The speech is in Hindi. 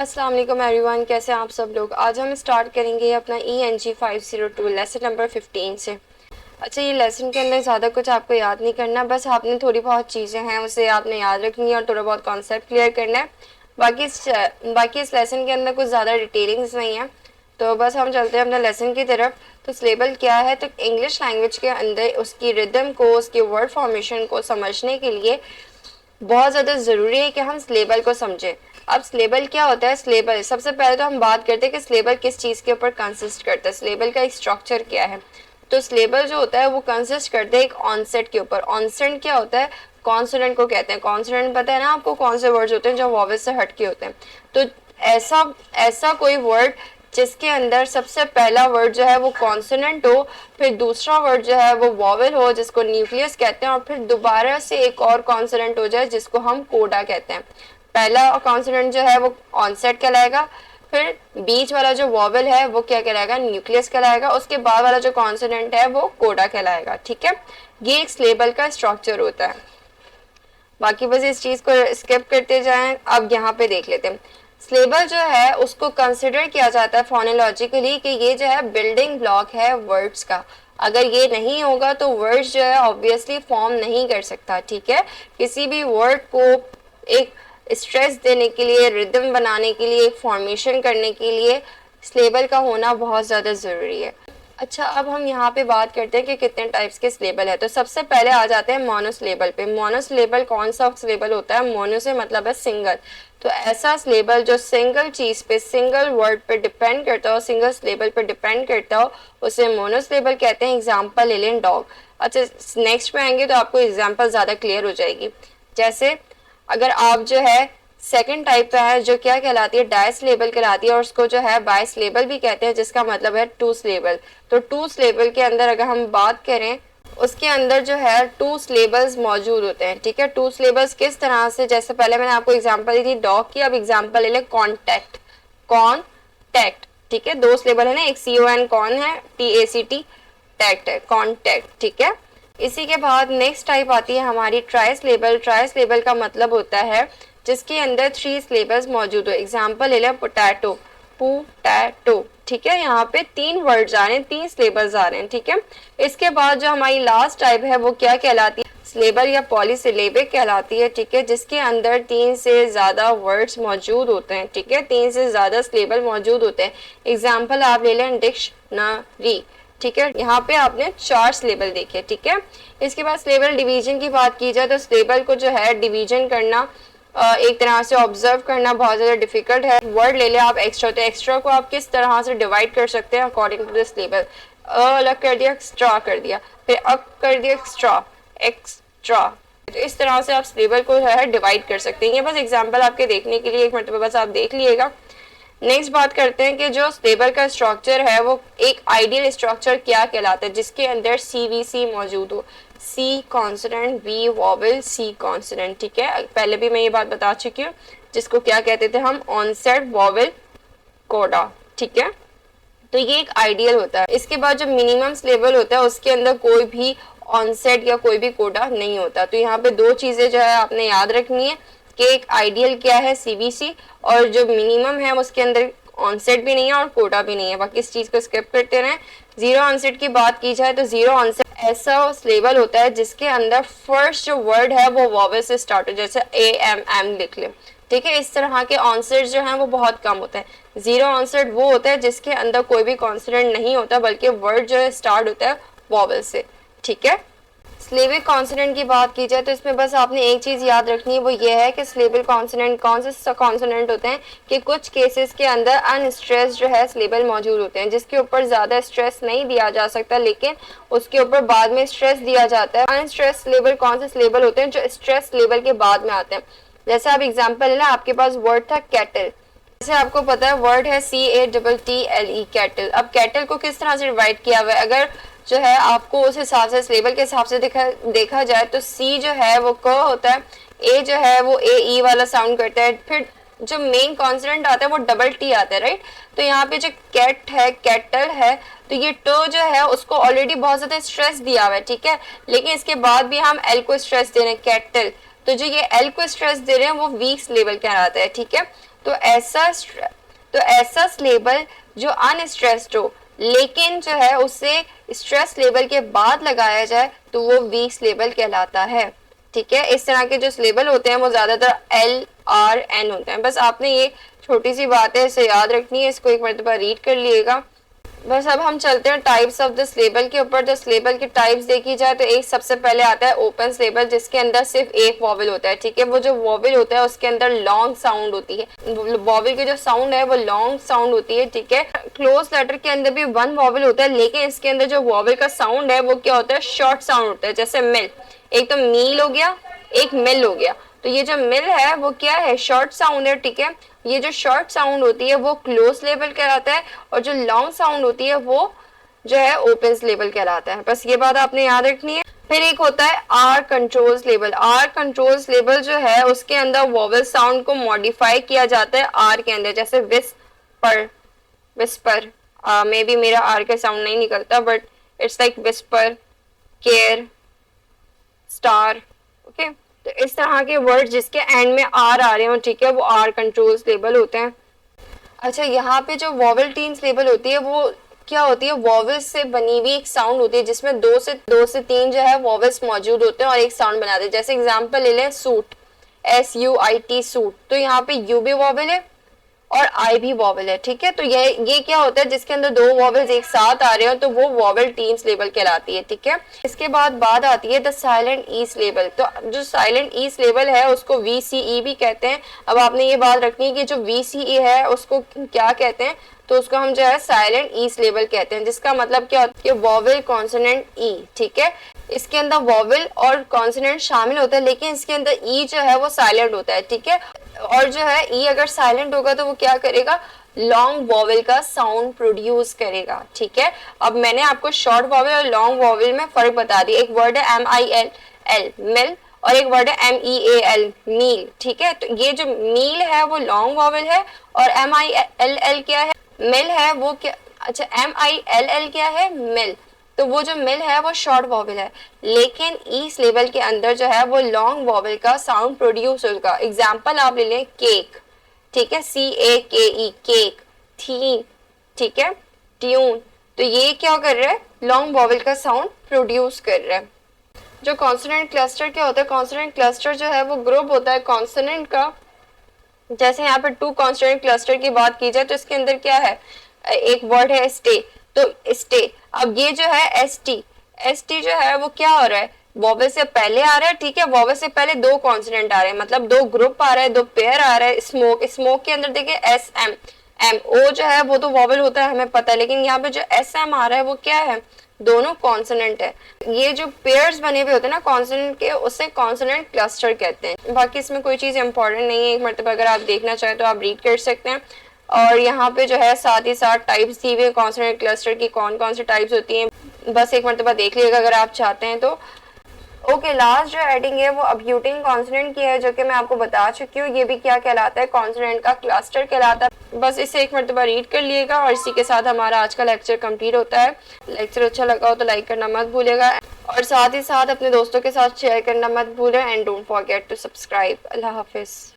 अस्सलाम वालेकुम एवरीवन, कैसे हैं आप सब लोग। आज हम स्टार्ट करेंगे अपना ENG 502 लेसन नंबर 15 से। अच्छा, ये लेसन के अंदर ज़्यादा कुछ आपको याद नहीं करना, बस आपने थोड़ी बहुत चीज़ें हैं उसे आपने याद रखनी है और थोड़ा बहुत कॉन्सेप्ट क्लियर करना है। बाकी इस लेसन के अंदर कुछ ज़्यादा डिटेलिंग्स नहीं है, तो बस हम चलते हैं अपना लेसन की तरफ। तो सिलेबल क्या है, तो इंग्लिश लैंग्वेज के अंदर उसकी रिदम को, उसके वर्ड फॉर्मेशन को समझने के लिए बहुत ज़्यादा ज़रूरी है कि हम स्लेबल को समझें। अब स्लेबल क्या होता है, स्लेबल सबसे पहले तो हम बात करते हैं कि स्लेबल किस चीज़ के ऊपर कंसिस्ट करता है, स्लेबल का एक स्ट्रक्चर क्या है। तो स्लेबल जो होता है वो कंसिस्ट करते हैं एक ऑनसेट के ऊपर। ऑनसेट क्या होता है, कॉन्सोनेंट को कहते हैं। कॉन्सोनेंट पता है ना आपको, कौन से वर्ड्स होते हैं जो वॉवेल से हट के होते हैं। तो ऐसा ऐसा कोई वर्ड जिसके अंदर सबसे पहला वर्ड जो है वो कॉन्सोनेंट हो, फिर दूसरा वर्ड जो है वो वॉवेल हो जिसको न्यूक्लियस कहते हैं, और फिर दोबारा से एक और कॉन्सोनेंट हो जाए जिसको हम कोडा कहते हैं। पहला कॉन्सोनेंट जो है वो ऑनसेट कहलाएगा, फिर बीच वाला जो वॉवेल है वो क्या कहलाएगा, न्यूक्लियस कहलाएगा, उसके बाद वाला जो कॉन्सोनेंट है वो कोडा कहलाएगा। ठीक है, ये एक स्लेबल का स्ट्रक्चर होता है। बाकी बस इस चीज को स्किप करते जाएं। अब यहाँ पे देख लेते हैं, स्लेबल जो है उसको कंसिडर किया जाता है फोनोलॉजिकली कि ये जो है बिल्डिंग ब्लॉक है वर्ड्स का। अगर ये नहीं होगा तो वर्ड्स जो है ऑब्वियसली फॉर्म नहीं कर सकता। ठीक है, किसी भी वर्ड को एक स्ट्रेस देने के लिए, रिदम बनाने के लिए, फॉर्मेशन करने के लिए स्लेबल का होना बहुत ज़्यादा ज़रूरी है। अच्छा, अब हम यहाँ पे बात करते हैं कि कितने टाइप्स के स्लेबल है। तो सबसे पहले आ जाते हैं मोनोस्लेबल पे। मोनोस्लेबल कौन सा स्लेबल होता है, मोनो से मतलब है सिंगल। तो ऐसा स्लेबल जो सिंगल चीज पे, सिंगल वर्ड पे डिपेंड करता हो, सिंगल स्लेबल पे डिपेंड करता हो, उसे मोनोस्लेबल कहते हैं। एग्जाम्पल ले लें डॉग। अच्छा, नेक्स्ट पे आएंगे तो आपको एग्जाम्पल ज्यादा क्लियर हो जाएगी। जैसे अगर आप जो है सेकंड टाइप का है जो क्या कहलाती है, डायस्लेबल कहलाती है, और उसको जो है बायस्लेबल भी कहते हैं जिसका मतलब है टू स्लेबल। तो टू स्लेबल के अंदर अगर हम बात करें, उसके अंदर जो है टू स्लेबल्स मौजूद होते हैं। ठीक है, टू स्लेबल्स किस तरह से, जैसे पहले मैंने आपको एग्जांपल दी थी डॉग की, अब एग्जांपल ले लें कॉन्टैक्ट। कॉन्टैक्ट, ठीक है, दो स्लेबल है ना, एक CON कॉन है, TACT टैक्ट है, कॉन्टैक्ट। ठीक है, इसी के बाद नेक्स्ट टाइप आती है हमारी ट्राइस्लेबल। ट्राइस्लेबल का मतलब होता है जिसके अंदर थ्री स्लेबल्स मौजूद हो। एग्जांपल ले लें पोटैटो, पोटैटो। ठीक है, यहाँ पे तीन वर्ड्स आ रहे हैं, तीन स्लेबल्स आ रहे हैं। ठीक है, इसके बाद जो हमारी लास्ट टाइप है वो क्या कहलाती है, स्लेबल या पॉलीसिलेबिक कहलाती है। ठीक है, जिसके अंदर तीन से ज्यादा वर्ड्स मौजूद होते हैं। ठीक है, तीन से ज्यादा स्लेबल मौजूद होते हैं। एग्जाम्पल आप ले लें डिक्शनरी। ठीक है, यहाँ पे आपने चार स्लेबल देखे। ठीक है, इसके बाद स्लेबल डिवीजन की बात की जाए तो स्लेबल को जो है डिवीजन करना, एक तरह से ऑब्जर्व करना बहुत ज़्यादा डिफिकल्ट है। वर्ड ले ले आप एक्स्ट्रा, तो एक्स्ट्रा को आप किस तरह से डिवाइड कर सकते हैं अकॉर्डिंग टू दिस लेबल। अलग कर दिया, एक्स्ट्रा कर दिया, फिर अप कर दिया, एक्स्ट्रा, एक्स्ट्रा। तो इस तरह से आप स्लेबल को है डिवाइड कर सकते हैं। ये बस एग्जांपल आपके देखने के लिए, एक मिनट बस आप देख लीजिएगा। नेक्स्ट बात करते हैं कि जो स्लेबल का स्ट्रक्चर है वो एक आइडियल स्ट्रक्चर क्या कहलाता है, जिसके अंदर CVC मौजूद हो। C consonant, V vowel, C consonant. ठीक है, पहले भी मैं ये बात बता चुकी हूँ, जिसको क्या कहते थे हम, ऑनसेट वॉवेल कोडा। ठीक है, तो ये एक आइडियल होता है। इसके बाद जो मिनिमम स्लेबल होता है उसके अंदर कोई भी ऑनसेट या कोई भी कोडा नहीं होता। तो यहाँ पे दो चीजें जो है आपने याद रखनी है कि एक आइडियल क्या है CVC, और जो मिनिमम है उसके अंदर ऑनसेट भी नहीं है और कोडा भी नहीं है। बाकी इस चीज को स्किप करते रहें। जीरो ऑनसेट की बात की जाए तो जीरो ऑनसेट ऐसा स्लेबल होता है जिसके अंदर फर्स्ट जो वर्ड है वो वॉवेल से स्टार्ट हो, जैसे AMM लिख ले। ठीक है, इस तरह के ऑनसेट जो हैं वो बहुत कम होते हैं। जीरो ऑनसेट वो होता है जिसके अंदर कोई भी कॉन्सोनेंट नहीं होता, बल्कि वर्ड जो है स्टार्ट होता है वॉवेल से। ठीक है, स्लेबिक कॉन्सोनेंट की बात की जाए तो इसमें बस आपने एक चीज याद रखनी है, वो ये है कि स्लेबल कॉन्सोनेंट कौन से कॉन्सोनेंट होते हैं कि कुछ केसेस के अंदर अनस्ट्रेस जो है स्लेबल मौजूद होते हैं, जिसके ऊपर ज्यादा स्ट्रेस नहीं दिया जा सकता लेकिन उसके ऊपर बाद में स्ट्रेस दिया जाता है। अनस्ट्रेस स्लेबल कौन से स्लेबल होते हैं, जो स्ट्रेस स्लेबल के बाद में आते हैं। जैसे आप एग्जाम्पल लेना, आपके पास वर्ड था कैटल, जैसे आपको पता है वर्ड है CATTLE कैटल। अब कैटल को किस तरह से डिवाइड किया हुआ है, अगर जो है आपको उस हिसाब से स्लेबल के हिसाब से देखा जाए तो C जो है वो क होता है, A जो है वो AE वाला साउंड करता है, फिर जो मेन कॉन्सोनेंट आता है वो डबल T आता है, राइट। तो यहाँ पे जो कैट है, कैटल है, तो ये टो जो है उसको ऑलरेडी बहुत ज्यादा स्ट्रेस दिया हुआ है। ठीक है, लेकिन इसके बाद भी हम L को स्ट्रेस दे रहे हैं, कैटल। तो जो ये L को स्ट्रेस दे रहे हैं वो वीक स्लेबल कहलाता है। ठीक है, तो ऐसा सिलेबल जो अनस्ट्रेस्ड हो लेकिन जो है उससे स्ट्रेस लेवल के बाद लगाया जाए तो वो वीक सिलेबल कहलाता है। ठीक है, इस तरह के जो सिलेबल होते हैं वो ज्यादातर LRN होते हैं। बस आपने ये छोटी सी बात है, इसे याद रखनी है, इसको एक मरतबा रीड कर लिएगा। बस अब हम चलते हैं टाइप्स ऑफ द स्लेबल के ऊपर। जो स्लेबल की टाइप्स देखी जाए तो एक सबसे पहले आता है ओपन स्लेबल, जिसके अंदर सिर्फ एक वॉवल होता है। ठीक है, वो जो वॉवल होता है उसके अंदर लॉन्ग साउंड होती है, वॉवल की जो साउंड है वो लॉन्ग साउंड होती है। ठीक है, क्लोज लेटर के अंदर भी वन वॉवल होता है, लेकिन इसके अंदर जो वॉवल का साउंड है वो क्या होता है, शॉर्ट साउंड होता है। जैसे मिल, एक तो मील हो गया, एक मिल हो गया। तो ये जो मिल है वो क्या है, शॉर्ट साउंड है। ठीक है, ये जो शॉर्ट साउंड होती है वो क्लोज लेवल कहलाता है, और जो लॉन्ग साउंड होती है वो जो है ओपन लेवल कहलाता है। बस ये बात आपने याद रखनी है। फिर एक होता है R controls level. R controls level जो है उसके अंदर वॉवल साउंड को मॉडिफाई किया जाता है आर के अंदर। जैसे विस्पर, विस्पर मे बी मेरा आर का साउंड नहीं निकलता, but it's like whisper, care, star. Okay, तो इस तरह के वर्ड जिसके एंड में आर आ रहे हो, ठीक है, वो आर कंट्रोल्स लेबल होते हैं। अच्छा, यहाँ पे जो वॉवल टीन्स लेबल होती है वो क्या होती है, वॉवल्स से बनी हुई एक साउंड होती है जिसमें दो से तीन जो है वॉवल्स मौजूद होते हैं और एक साउंड बनाते हैं। जैसे एग्जांपल ले लें, सूट, SUIT, सूट, तो यहाँ पे यू भी वॉवल है और आई भी वॉवल है। ठीक है, तो ये क्या होता है, जिसके अंदर दो वॉवल्स एक साथ आ रहे हो तो वो वॉवल टीन्स लेबल कहलाती है। ठीक है, इसके बाद बात आती है द साइलेंट ईस लेबल। तो जो साइलेंट ईस लेबल है उसको VCE भी कहते हैं। अब आपने ये बात रखनी है कि जो VCE है उसको क्या कहते हैं, तो उसको हम जो है साइलेंट ईस लेबल कहते हैं, जिसका मतलब क्या होता है, वॉवल कॉन्सोनेंट ई। ठीक है, इसके अंदर वॉवल और कॉन्सोनेंट शामिल होता है, लेकिन इसके अंदर ई जो है वो साइलेंट होता है। ठीक है, और जो है ई अगर साइलेंट होगा तो वो क्या करेगा, लॉन्ग वॉवल का साउंड प्रोड्यूस करेगा। ठीक है, अब मैंने आपको शॉर्ट वॉवल और लॉन्ग वॉवल में फर्क बता दिया। एक वर्ड है MILL, मिल, और एक वर्ड है MEAL, मील। ठीक है, तो ये जो मील है वो लॉन्ग वॉवल है, और MILL क्या है, मिल है, वो क्या, अच्छा MILL क्या है, मिल, तो वो जो मिल है वो शॉर्ट वॉवल है, लेकिन ईस लेवल के अंदर जो है वो लॉन्ग वॉवल का साउंड प्रोड्यूस होगा। एग्जांपल आप ले लें, केक, ठीक है, CAKE, केक, थीम, ठीक है, ट्यून, तो ये क्या कर रहा है, लॉन्ग वॉवल का साउंड प्रोड्यूस कर रहा है। जो कॉन्सोनेंट क्लस्टर क्या होता है, कॉन्सोनेंट क्लस्टर जो है वो ग्रुप होता है कॉन्सोनेंट का। जैसे यहाँ पे टू कॉन्सोनेंट क्लस्टर की बात की जाए तो इसके अंदर क्या है, एक वर्ड है स्टे, तो स्टे, अब ये जो है ST जो है वो क्या हो रहा है, वॉवल से पहले आ रहा है। ठीक है, वॉवल से पहले दो कॉन्सोनेंट आ रहे हैं, मतलब दो ग्रुप आ रहा है, दो पेयर आ रहा है। स्मोक, स्मोक के अंदर देखिए SMO जो है वो तो वॉवल होता है, हमें पता है, लेकिन यहाँ पे जो SM आ रहा है वो क्या है, दोनों कॉन्सोनेंट है। ये जो पेयर्स बने हुए होते हैं ना कॉन्सोनेंट के, उससे कॉन्सोनेंट क्लस्टर कहते हैं। बाकी इसमें कोई चीज़ इंपॉर्टेंट नहीं है, एक मरतबा अगर आप देखना चाहें तो आप रीड कर सकते हैं। और यहाँ पे जो है साथ ही साथ टाइप्स दी हुई है कॉन्सोनेंट क्लस्टर की, कौन कौन सी टाइप्स होती हैं, बस एक मरतबा देख लीजिएगा अगर आप चाहते हैं तो। ओके, लास्ट जो हेडिंग है वो अब्यूटिंग कॉन्सोनेंट की है, जो कि मैं आपको बता चुकी हूँ। ये भी क्या कहलाता है, कॉन्सोनेंट का क्लस्टर कहलाता है। बस इसे एक मरतबा रीड कर लिएगा और इसी के साथ हमारा आज का लेक्चर कंप्लीट होता है। लेक्चर अच्छा लगा हो तो लाइक करना मत भूलिएगा, और साथ ही साथ अपने दोस्तों के साथ शेयर करना मत भूलें, and don't forget to subscribe. अल्लाह हाफिज़।